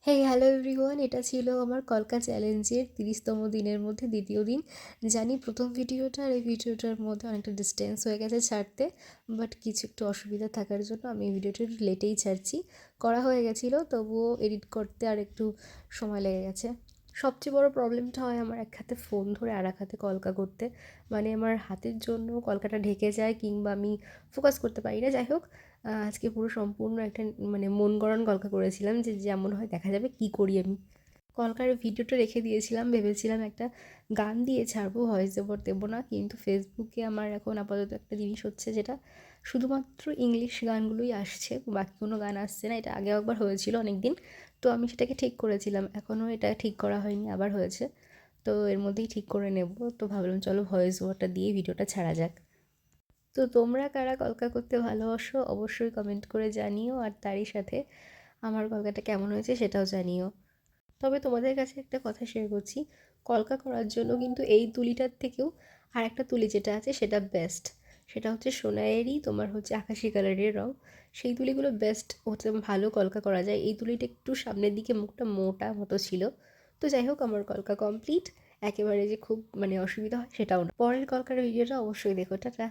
Hello everyone, এটা ছিল আমার কলকা চ্যালেঞ্জের 30তম দিনের মধ্যে দ্বিতীয় দিন। জানি প্রথম ভিডিওটা আর এই ভিডিওটার মধ্যে অনেকটা ডিস্টেন্স হয়ে গেছে ছাড়তে, বাট কিছু একটু অসুবিধা থাকার জন্য আমি এই ভিডিওটা একটু লেটেই ছাড়ছি। করা হয়ে গেছিলো, তবুও এডিট করতে আর একটু সময় লেগে গেছে। সবচেয়ে বড় প্রবলেমটা হয় আমার এক হাতে ফোন ধরে আর এক হাতে কলকা করতে, মানে আমার হাতের জন্য কলকাটা ঢেকে যায় কিংবা আমি ফোকাস করতে পারি না। যাই হোক, আজকে পুরো সম্পূর্ণ একটা মানে মন গড়ান কলকা করেছিলাম, যে যেমন হয় দেখা যাবে কী করি আমি। কলকার ভিডিওটা রেখে দিয়েছিলাম, ভেবেছিলাম একটা গান দিয়ে ছাড়বো, ভয়েস ওভার দেবো না, কিন্তু ফেসবুকে আমার এখন আপাতত একটা জিনিস হচ্ছে, যেটা শুধুমাত্র ইংলিশ গানগুলোই আসছে, বাকি কোনো গান আসছে না। এটা আগেও একবার হয়েছিল অনেক দিন, তো আমি সেটাকে ঠিক করেছিলাম, এখনও এটা ঠিক করা হয়নি, আবার হয়েছে। তো এর মধ্যেই ঠিক করে নেব, তো ভাবলাম চলো ভয়েস ওভারটা দিয়ে ভিডিওটা ছাড়া যাক। তো তোমরা কারা কলকা করতে ভালোবাসো অবশ্যই কমেন্ট করে জানিও, আর তারই সাথে আমার কলকাটা কেমন হয়েছে সেটাও জানিও। তবে তোমাদের কাছে একটা কথা শেয়ার করছি, কলকা করার জন্য কিন্তু এই তুলিটার থেকেও আর একটা তুলি যেটা আছে সেটা বেস্ট। সেটা হচ্ছে সোনাইয়েরই, তোমার হচ্ছে আকাশি কালারের রঙ। সেই তুলিগুলো বেস্ট হচ্ছে, ভালো কলকা করা যায়। এই তুলিটা একটু সামনের দিকে মুখটা মোটা মতো ছিল। তো যাই হোক, আমার কলকা কমপ্লিট। একেবারে যে খুব মানে অসুবিধা হয় সেটাও না। পরের কলকার ভিডিওটা অবশ্যই দেখো, টাটা।